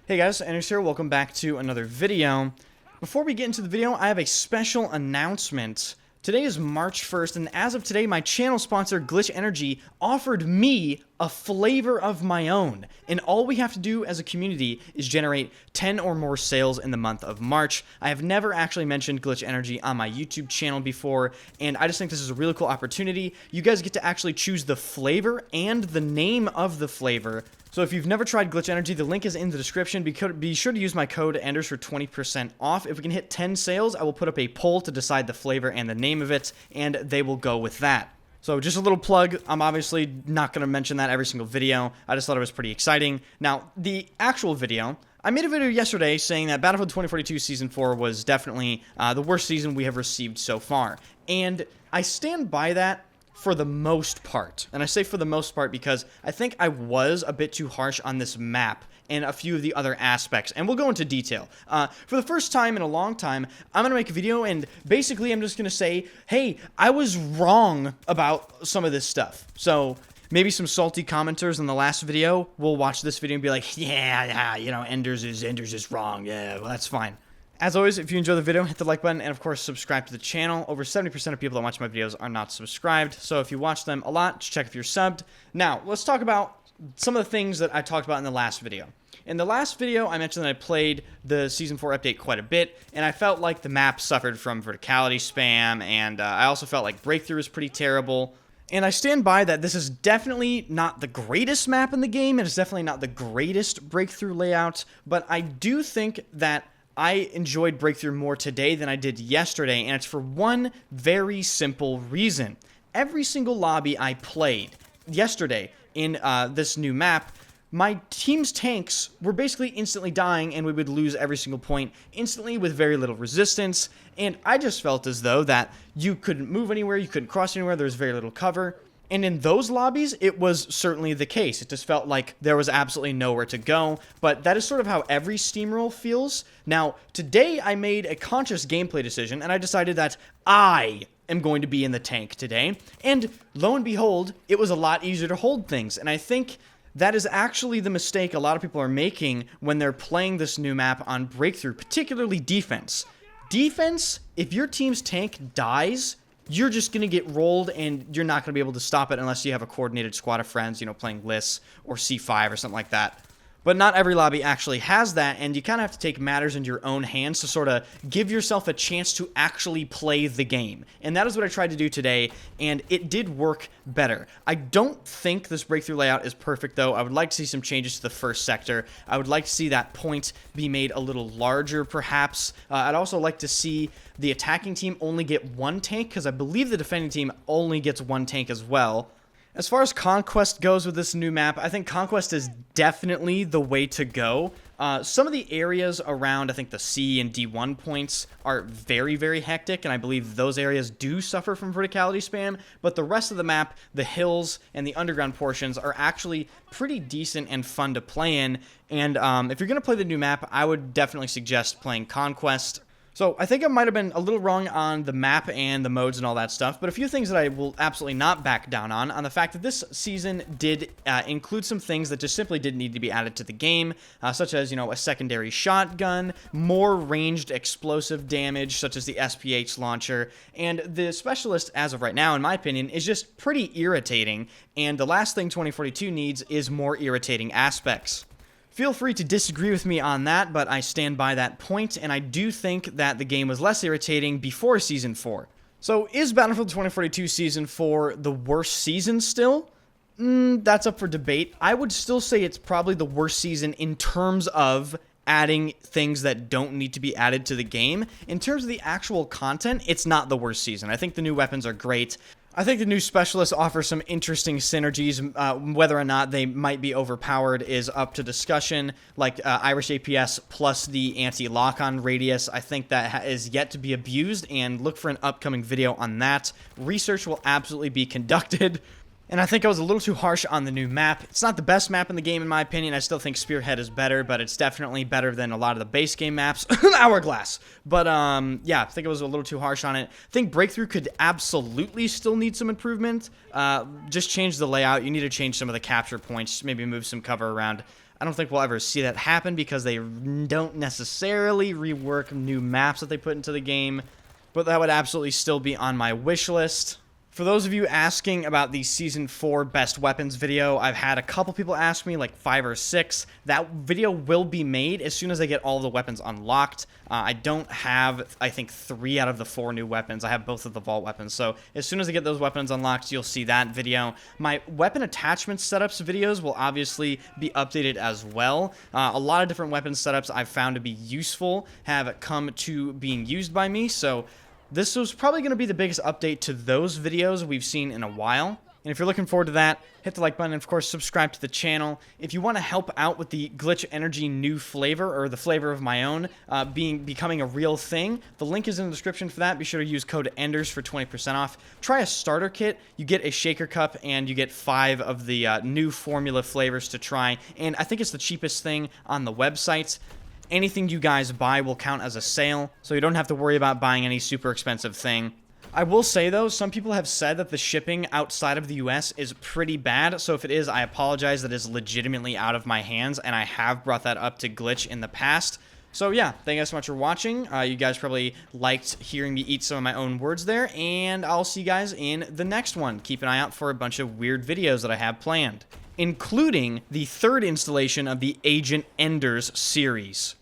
Hey guys, Anders here. Welcome back to another video. Before we get into the video, I have a special announcement. Today is March 1st, and as of today, my channel sponsor, Glitch Energy, offered me a flavor of my own. And all we have to do as a community is generate 10 or more sales in the month of March. I have never actually mentioned Glitch Energy on my YouTube channel before, and I just think this is a really cool opportunity. You guys get to actually choose the flavor and the name of the flavor. So if you've never tried Glitch Energy, the link is in the description. Be sure to use my code Anders for 20% off. If we can hit 10 sales, I will put up a poll to decide the flavor and the name of it, and they will go with that. So just a little plug. I'm obviously not going to mention that every single video. I just thought it was pretty exciting. Now, the actual video, I made a video yesterday saying that Battlefield 2042 Season 4 was definitely the worst season we have received so far. And I stand by that for the most part. And I say for the most part because I think I was a bit too harsh on this map and a few of the other aspects, and we'll go into detail. For the first time in a long time, I'm going to make a video, and basically I'm just going to say, hey, I was wrong about some of this stuff. So maybe some salty commenters in the last video will watch this video and be like, yeah, you know, Anders is wrong. Yeah, well, that's fine. As always, if you enjoy the video, hit the like button, and of course, subscribe to the channel. Over 70% of people that watch my videos are not subscribed, so if you watch them a lot, just check if you're subbed. Now, let's talk about some of the things that I talked about in the last video. In the last video, I mentioned that I played the Season 4 update quite a bit, and I felt like the map suffered from verticality spam, and I also felt like Breakthrough was pretty terrible. And I stand by that this is definitely not the greatest map in the game, and it's definitely not the greatest Breakthrough layout, but I do think that I enjoyed Breakthrough more today than I did yesterday, and it's for one very simple reason. Every single lobby I played yesterday in this new map, my team's tanks were basically instantly dying, and we would lose every single point instantly with very little resistance, and I just felt as though that you couldn't move anywhere, you couldn't cross anywhere, there was very little cover. And in those lobbies, it was certainly the case. It just felt like there was absolutely nowhere to go, but that is sort of how every steamroll feels. Now, today I made a conscious gameplay decision, and I decided that I am going to be in the tank today, and lo and behold, it was a lot easier to hold things, and I think that is actually the mistake a lot of people are making when they're playing this new map on Breakthrough, particularly defense. Defense, if your team's tank dies, you're just going to get rolled, and you're not going to be able to stop it unless you have a coordinated squad of friends, you know, playing lists or C5 or something like that. But not every lobby actually has that, and you kind of have to take matters into your own hands to sort of give yourself a chance to actually play the game. And that is what I tried to do today, and it did work better. I don't think this Breakthrough layout is perfect, though. I would like to see some changes to the first sector. I would like to see that point be made a little larger, perhaps. I'd also like to see the attacking team only get one tank, because I believe the defending team only gets one tank as well. As far as Conquest goes with this new map, I think Conquest is definitely the way to go. Some of the areas around, I think, the C and D1 points are very, very hectic, and I believe those areas do suffer from verticality spam, but the rest of the map, the hills and the underground portions, are actually pretty decent and fun to play in, and if you're going to play the new map, I would definitely suggest playing Conquest. So I think I might have been a little wrong on the map and the modes and all that stuff, but a few things that I will absolutely not back down on the fact that this season did include some things that just simply didn't need to be added to the game, such as, you know, a secondary shotgun, more ranged explosive damage, such as the SPH launcher, and the Specialist, as of right now, in my opinion, is just pretty irritating, and the last thing 2042 needs is more irritating aspects. Feel free to disagree with me on that, but I stand by that point, and I do think that the game was less irritating before Season 4. So, is Battlefield 2042 Season 4 the worst season still? That's up for debate. I would still say it's probably the worst season in terms of adding things that don't need to be added to the game. In terms of the actual content, it's not the worst season. I think the new weapons are great. I think the new Specialists offer some interesting synergies. Whether or not they might be overpowered is up to discussion, like Irish APS plus the anti-lock-on radius. I think that is yet to be abused, and look for an upcoming video on that. Research will absolutely be conducted. And I think I was a little too harsh on the new map. It's not the best map in the game, in my opinion. I still think Spearhead is better, but it's definitely better than a lot of the base game maps. Hourglass. But, yeah, I think I was a little too harsh on it. I think Breakthrough could absolutely still need some improvement. Just change the layout. You need to change some of the capture points, maybe move some cover around. I don't think we'll ever see that happen because they don't necessarily rework new maps that they put into the game, but that would absolutely still be on my wish list. For those of you asking about the Season 4 Best Weapons video, I've had a couple people ask me, like 5 or 6. That video will be made as soon as I get all the weapons unlocked. I don't have, I think, 3 out of the 4 new weapons. I have both of the vault weapons, so as soon as I get those weapons unlocked, you'll see that video. My weapon attachment setups videos will obviously be updated as well. A lot of different weapon setups I've found to be useful have come to being used by me, so this was probably going to be the biggest update to those videos we've seen in a while. And if you're looking forward to that, hit the like button and, of course, subscribe to the channel. If you want to help out with the Glitch Energy new flavor, or the flavor of my own, becoming a real thing, the link is in the description for that. Be sure to use code ENDERS for 20% off. Try a starter kit. You get a shaker cup, and you get 5 of the new formula flavors to try. And I think it's the cheapest thing on the website. Anything you guys buy will count as a sale, so you don't have to worry about buying any super expensive thing. I will say, though, some people have said that the shipping outside of the US is pretty bad, so if it is, I apologize. That is legitimately out of my hands, and I have brought that up to Glitch in the past. So yeah, thank you guys so much for watching. You guys probably liked hearing me eat some of my own words there, and I'll see you guys in the next one. Keep an eye out for a bunch of weird videos that I have planned, including the 3rd installation of the Agent Enders series.